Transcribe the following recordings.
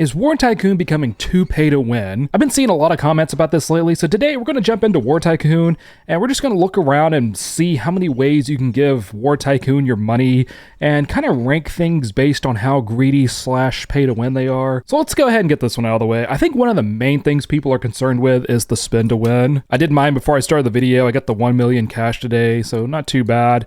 Is War Tycoon becoming too pay to win? I've been seeing a lot of comments about this lately, so today we're going to jump into War Tycoon, and we're just going to look around and see how many ways you can give War Tycoon your money, and kind of rank things based on how greedy / pay to win they are. So let's go ahead and get this one out of the way. I think one of the main things people are concerned with is the spin to win. I did mine before I started the video. I got the 1 million cash today, so not too bad.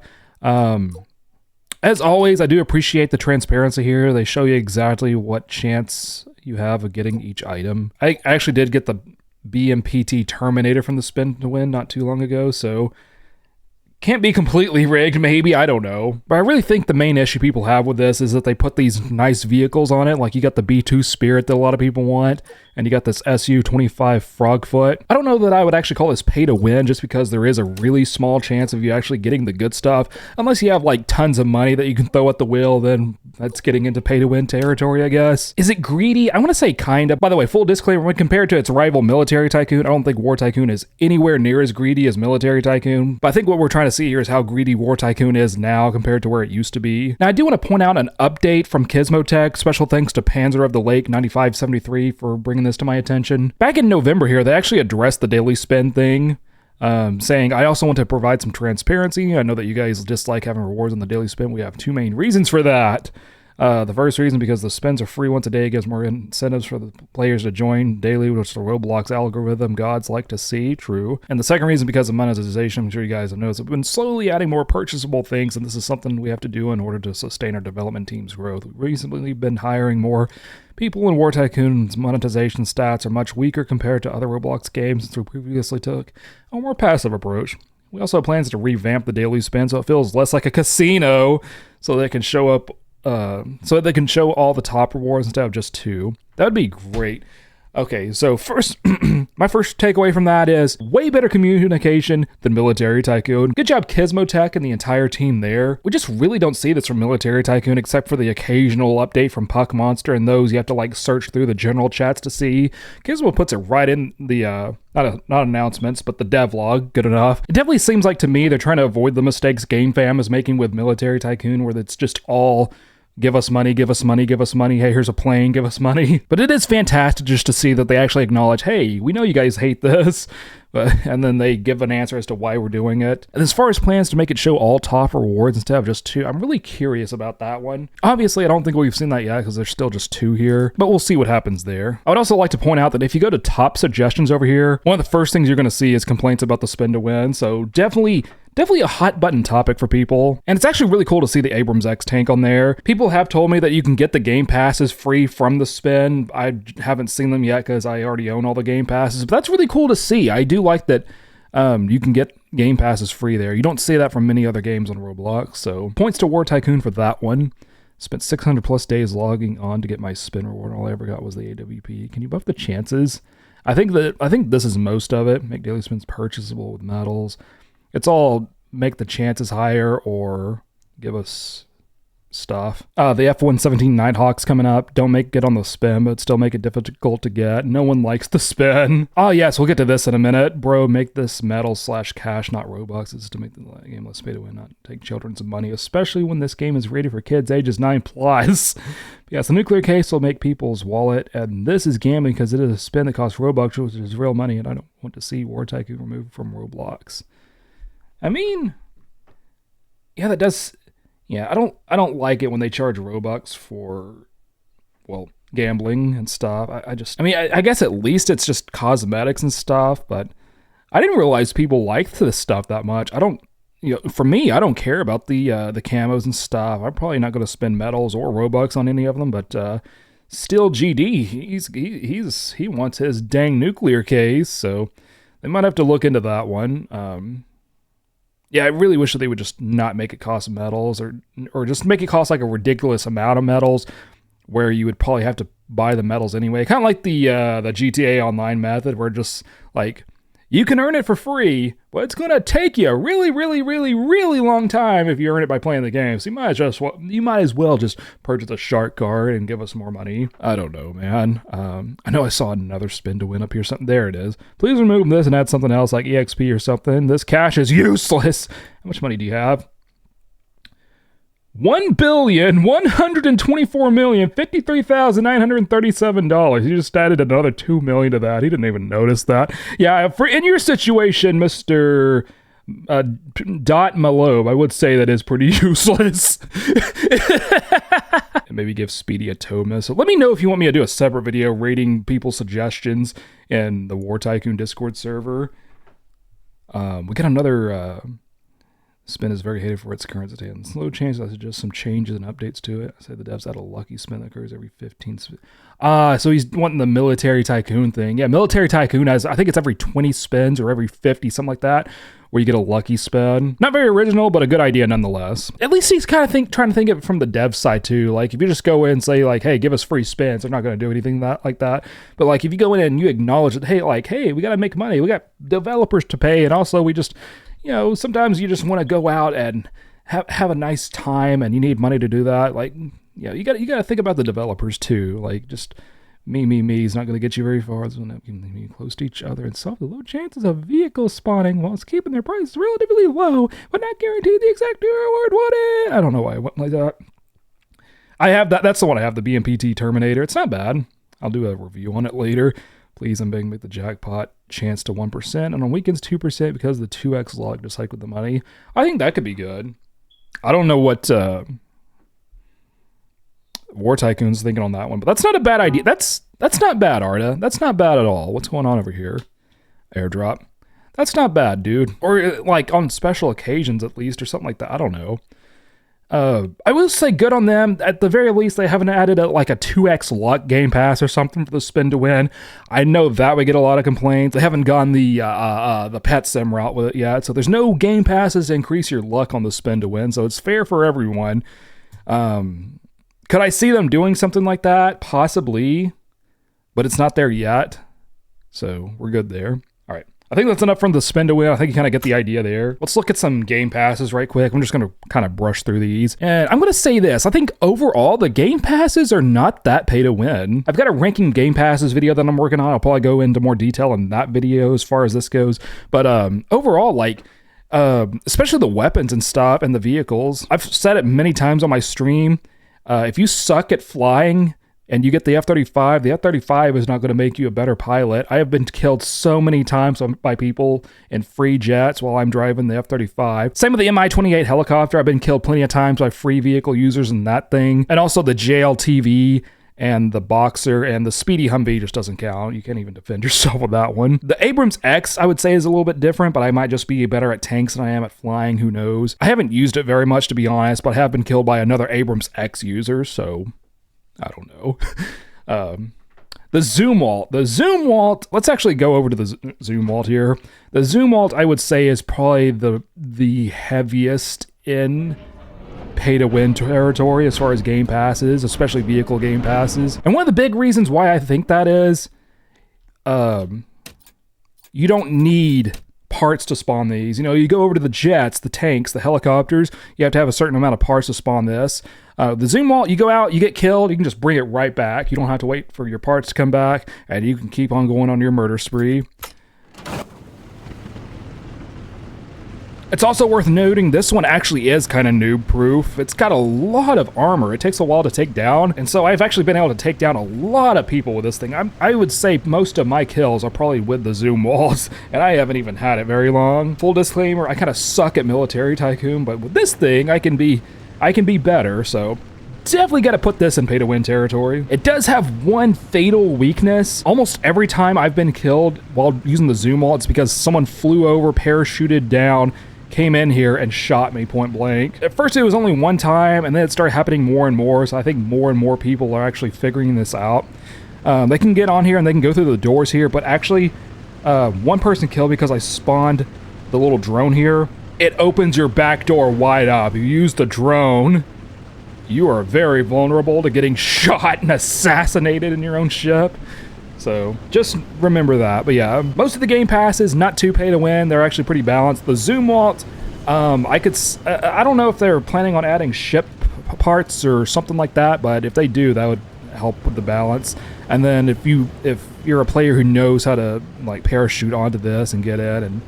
As always, I do appreciate the transparency here. They show you exactly what chance you have of getting each item. I actually did get the BMPT Terminator from the spin to win not too long ago, so can't be completely rigged, maybe, I don't know. But I really think the main issue people have with this is that they put these nice vehicles on it, like you got the B2 Spirit that a lot of people want, and you got this SU-25 Frogfoot. I don't know that I would actually call this pay to win, just because there is a really small chance of you actually getting the good stuff. Unless you have like tons of money that you can throw at the wheel, then that's getting into pay to win territory, I guess. Is it greedy? I want to say kinda. By the way, full disclaimer, when compared to its rival Military Tycoon, I don't think War Tycoon is anywhere near as greedy as Military Tycoon. But I think what we're trying to see here is how greedy War Tycoon is now compared to where it used to be. Now, I do want to point out an update from Gizmotech. Special thanks to Panzer of the Lake 9573 for bringing this to my attention. Back in November here, they actually addressed the daily spin thing, saying, I also want to provide some transparency. I know that you guys dislike having rewards on the daily spin. We have two main reasons for that. The first reason, because the spins are free once a day, gives more incentives for the players to join daily, which the Roblox algorithm gods like to see. True. And the second reason, because of monetization. I'm sure you guys have noticed, we've been slowly adding more purchasable things, and this is something we have to do in order to sustain our development team's growth. We've recently been hiring more people in War Tycoon's monetization stats are much weaker compared to other Roblox games, since we previously took a more passive approach. We also have plans to revamp the daily spin so it feels less like a casino, so they can show up so they can show all the top rewards instead of just 2. That would be great. Okay, so first, my first takeaway from that is way better communication than Military Tycoon. Good job, Gizmotech and the entire team there. We just really don't see this from Military Tycoon, except for the occasional update from Puck Monster, and those you have to like search through the general chats to see. Gizmo puts it right in the not announcements, but the devlog. Good enough. It definitely seems like to me they're trying to avoid the mistakes GameFam is making with Military Tycoon, where it's just all give us money, give us money, give us money. Hey, here's a plane, give us money. But it is fantastic just to see that they actually acknowledge, hey, we know you guys hate this. And then they give an answer as to why we're doing it. And as far as plans to make it show all top rewards instead of just 2, I'm really curious about that one. Obviously, I don't think we've seen that yet because there's still just 2 here, but we'll see what happens there. I would also like to point out that if you go to top suggestions over here, one of the first things you're going to see is complaints about the spin to win. So definitely a hot button topic for people. And it's actually really cool to see the Abrams X tank on there. People have told me that you can get the game passes free from the spin. I haven't seen them yet because I already own all the game passes, but that's really cool to see. I do like that you can get game passes free there. You don't see that from many other games on Roblox, so points to War Tycoon for that one. Spent 600 plus days logging on to get my spin reward. All I ever got was the AWP. Can you buff the chances? I think this is most of it. Make daily spins purchasable with medals. It's all make the chances higher or give us stuff. The F-117 Nighthawk's coming up. Don't make it on the spin, but still make it difficult to get. No one likes the spin. Oh yes, we'll get to this in a minute. Bro, make this metal / cash, not Robux. This is to make the game less pay to win, not take children's money, especially when this game is rated for kids ages 9+. Yes, the nuclear case will make people's wallet, and this is gambling because it is a spin that costs Robux, which is real money, and I don't want to see War Tycoon removed from Roblox. I mean, yeah, that does. Yeah, I don't like it when they charge Robux for, well, gambling and stuff. I guess at least it's just cosmetics and stuff, but I didn't realize people liked this stuff that much. For me, I don't care about the camos and stuff. I'm probably not going to spend medals or Robux on any of them, but still, GD, he wants his dang nuclear case, so they might have to look into that one. Yeah, I really wish that they would just not make it cost medals or just make it cost like a ridiculous amount of medals where you would probably have to buy the medals anyway. Kind of like the GTA Online method where just like you can earn it for free, but it's going to take you a really, really, really, really long time if you earn it by playing the game. So you might as well just purchase a shark card and give us more money. I don't know, man. I know I saw another spin to win up here. Something there it is. Please remove this and add something else like EXP or something. This cash is useless. How much money do you have? $1,124,053,937. He just added another $2 million to that. He didn't even notice that. Yeah, in your situation, Mr. Dot Malobe, I would say that is pretty useless. And maybe give Speedy a toe miss. So let me know if you want me to do a separate video rating people's suggestions in the War Tycoon Discord server. We got another spin is very hated for its current state and slow changes. I suggest some changes and updates to it. I say the devs had a lucky spin that occurs every 15 spin. So he's wanting the military tycoon thing. Yeah, military tycoon has, I think it's every 20 spins or every 50, something like that, where you get a lucky spin. Not very original, but a good idea nonetheless. At least he's kind of trying to think of it from the dev side too. Like if you just go in and say like, hey, give us free spins, they're not going to do anything like that. But like if you go in and you acknowledge that, hey, we got to make money. We got developers to pay. And also we just, sometimes you just want to go out and have a nice time and you need money to do that. Like, you got to think about the developers too. Like just me is not going to get you very far. It's going to be close to each other and solve the low chances of vehicles spawning whilst keeping their prices relatively low, but not guaranteed the exact reward wanted. I don't know why I went like that. I have that. That's the one I have, the BMPT Terminator. It's not bad. I'll do a review on it later. Please, I'm begging, make the jackpot chance to 1%, and on weekends 2% because of the 2x log, just like with the money. I think that could be good. I don't know what War Tycoon's thinking on that one, but that's not a bad idea. That's not bad, Arda. That's not bad at all. What's going on over here? Airdrop. That's not bad, dude. Or like on special occasions at least, or something like that. I don't know. I will say good on them. At the very least, they haven't added a 2x luck game pass or something for the spin to win. I know that would get a lot of complaints. They haven't gone the pet sim route with it yet, so there's no game passes to increase your luck on the spin to win, so it's fair for everyone. Could I see them doing something like that? Possibly, but it's not there yet, so we're good there. All right. I think that's enough from the spin to win. I think you kind of get the idea there. Let's look at some game passes right quick. I'm just going to kind of brush through these. And I'm going to say this. I think overall, the game passes are not that pay to win. I've got a ranking game passes video that I'm working on. I'll probably go into more detail in that video as far as this goes. But overall, especially the weapons and stuff and the vehicles, I've said it many times on my stream. If you suck at flying and you get the F-35, the F-35 is not going to make you a better pilot. I have been killed so many times by people in free jets while I'm driving the F-35. Same with the Mi-28 helicopter. I've been killed plenty of times by free vehicle users in that thing. And also the JLTV and the Boxer and the Speedy Humvee just doesn't count. You can't even defend yourself with that one. The Abrams X, I would say, is a little bit different, but I might just be better at tanks than I am at flying. Who knows? I haven't used it very much, to be honest, but I have been killed by another Abrams X user, so I don't know. The Zoom Walt, let's actually go over to the Zoom Walt here. The Zoom Walt, I would say, is probably the heaviest in pay-to-win territory as far as game passes, especially vehicle game passes. And one of the big reasons why I think that is, you don't need parts to spawn these. You go over to the jets, the tanks, the helicopters, you have to have a certain amount of parts to spawn this. The Zoom Walt, you go out, you get killed, you can just bring it right back. You don't have to wait for your parts to come back, and you can keep on going on your murder spree. It's also worth noting this one actually is kind of noob proof. It's got a lot of armor. It takes a while to take down, and so I've actually been able to take down a lot of people with this thing. I would say most of my kills are probably with the Zoom Walls, and I haven't even had it very long. Full disclaimer, I kind of suck at Military Tycoon, but with this thing, I can be better, so definitely got to put this in pay-to-win territory. It does have one fatal weakness. Almost every time I've been killed while using the Zoom Wall, it's because someone flew over, parachuted down, came in here and shot me point blank. At first it was only one time, and then it started happening more and more, so I think more and more people are actually figuring this out. They can get on here and they can go through the doors here, but actually one person killed because I spawned the little drone here. It opens your back door wide up. If you use the drone, you are very vulnerable to getting shot and assassinated in your own ship. So just remember that. But yeah, most of the game passes, not too pay to win. They're actually pretty balanced. The Zoom Walt, I don't know if they're planning on adding ship parts or something like that, but if they do, that would help with the balance. And then if you're a player who knows how to like parachute onto this and get in and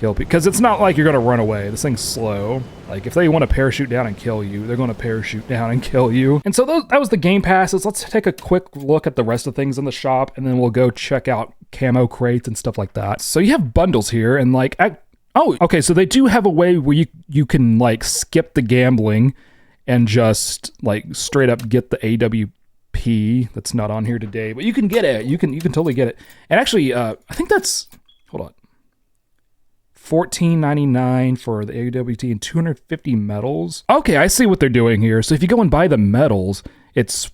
kill people. Because it's not like you're going to run away. This thing's slow. Like, if they want to parachute down and kill you, they're going to parachute down and kill you. And so that was the game passes. Let's take a quick look at the rest of things in the shop, and then we'll go check out camo crates and stuff like that. So you have bundles here, and like, oh, okay, so they do have a way where you can like skip the gambling and just like straight up get the AWP that's not on here today, but you can get it. You can totally get it. And actually, I think that's, hold on, $14.99 for the AWT and 250 medals. Okay, I see what they're doing here. So if you go and buy the medals, it's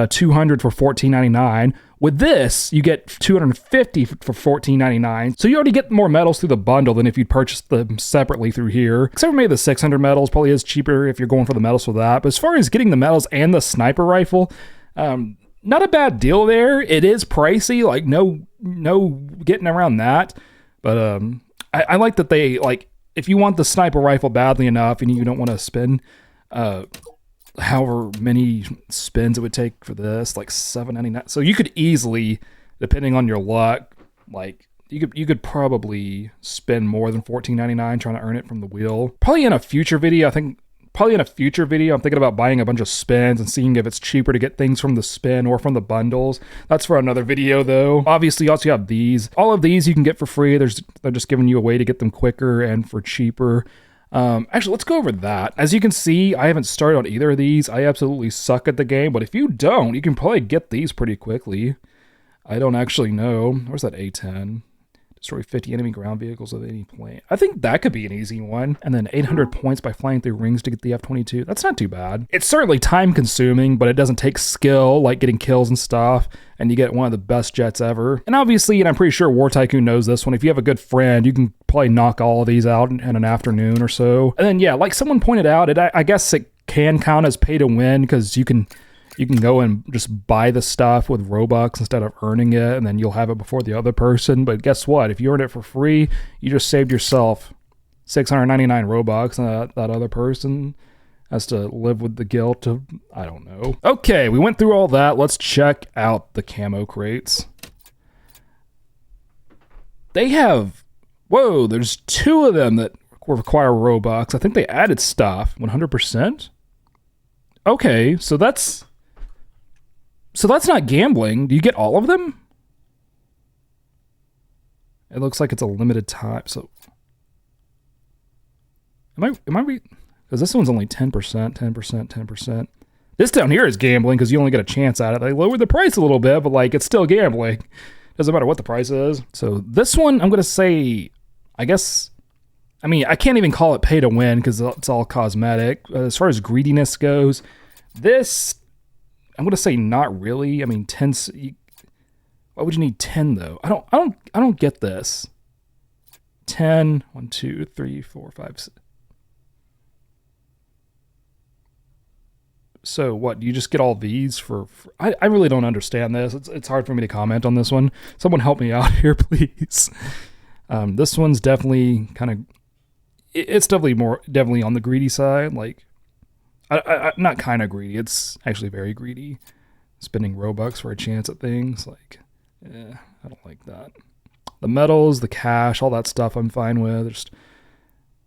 200 for $14.99. With this, you get 250 for $14.99. So you already get more medals through the bundle than if you'd purchased them separately through here. Except for maybe the 600 medals probably is cheaper if you're going for the medals for that. But as far as getting the medals and the sniper rifle, not a bad deal there. It is pricey, like no getting around that. But I like that they, like, if you want the sniper rifle badly enough and you don't want to spend however many spins it would take for this, like $7.99. So you could easily, depending on your luck, like you could probably spend more than $14.99 trying to earn it from the wheel. Probably in a future video, I'm thinking about buying a bunch of spins and seeing if it's cheaper to get things from the spin or from the bundles. That's for another video though. Obviously, you also have these. All of these you can get for free. They're just giving you a way to get them quicker and for cheaper. Actually, let's go over that. As you can see, I haven't started on either of these. I absolutely suck at the game, but if you don't, you can probably get these pretty quickly. I don't actually know. Where's that A10? Destroy 50 enemy ground vehicles with any plane. I think that could be an easy one. And then 800 points by flying through rings to get the F-22. That's not too bad. It's certainly time consuming, but it doesn't take skill like getting kills and stuff. And you get one of the best jets ever. And obviously, and I'm pretty sure War Tycoon knows this one, if you have a good friend, you can probably knock all of these out in an afternoon or so. And then, yeah, like someone pointed out, I guess it can count as pay to win because you can go and just buy the stuff with Robux instead of earning it, and then you'll have it before the other person. But guess what? If you earn it for free, you just saved yourself 699 Robux, and that other person has to live with the guilt of, I don't know. Okay, we went through all that. Let's check out the camo crates. They have, whoa, there's 2 of them that require Robux. I think they added stuff, 100%. Okay, so that's not gambling. Do you get all of them? It looks like it's a limited time. So am I because this one's only 10%, 10%, 10%. This down here is gambling because you only get a chance at it. They lowered the price a little bit, but like it's still gambling. Doesn't matter what the price is. So this one, I'm gonna say, I mean, I can't even call it pay to win because it's all cosmetic. As far as greediness goes, this, I'm gonna say not really. I mean, 10. Why would you need 10 though? I don't get this. 10, 1, 2, 3, 4, 5, 6. So what? Do you just get all these for I really don't understand this. It's hard for me to comment on this one. Someone help me out here, please. This one's definitely kind of. It's definitely on the greedy side. Like. I not kind of greedy. It's actually very greedy. Spending Robux for a chance at things. Like, I don't like that. The medals, the cash, all that stuff I'm fine with. There's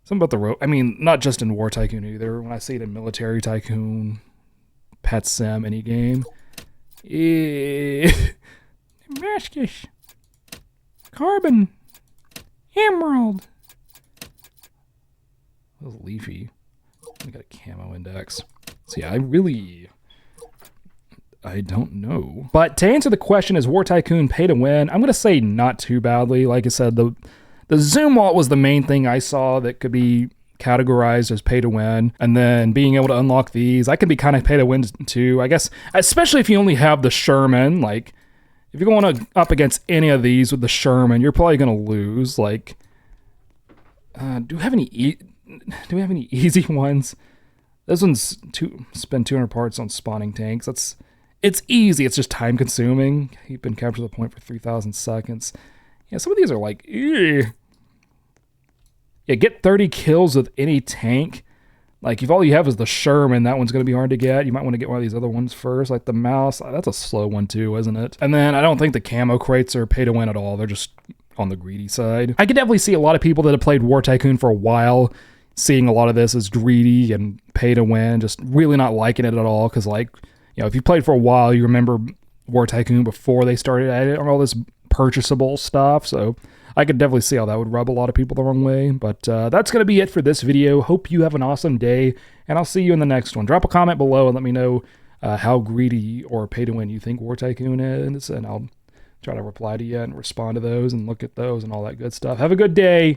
something about the I mean, not just in War Tycoon either. When I see it in Military Tycoon, Pet Sim, any game. Damascus. Carbon. Emerald. That was leafy. We got a camo index. So yeah, I don't know. But to answer the question, is War Tycoon pay to win? I'm going to say not too badly. Like I said, the zoom vault was the main thing I saw that could be categorized as pay to win. And then being able to unlock these, I can be kind of pay to win too. I guess, especially if you only have the Sherman. Like, if you're going up against any of these with the Sherman, you're probably going to lose. Like, do we have any easy ones? This one's spend 200 parts on spawning tanks. It's easy. It's just time consuming. Keep and capture the point for 3,000 seconds. Yeah, some of these are like, ew. Yeah, get 30 kills with any tank. Like if all you have is the Sherman, that one's going to be hard to get. You might want to get one of these other ones first, like the Mouse. That's a slow one too, isn't it? And then I don't think the camo crates are pay to win at all. They're just on the greedy side. I could definitely see a lot of people that have played War Tycoon for a while seeing a lot of this as greedy and pay to win, just really not liking it at all. Because, like, you know, if you played for a while, you remember War Tycoon before they started adding all this purchasable stuff. So I could definitely see how that would rub a lot of people the wrong way. But that's going to be it for this video. Hope you have an awesome day, and I'll see you in the next one. Drop a comment below and let me know how greedy or pay to win you think War Tycoon is, and I'll try to reply to you and respond to those and look at those and all that good stuff. Have a good day.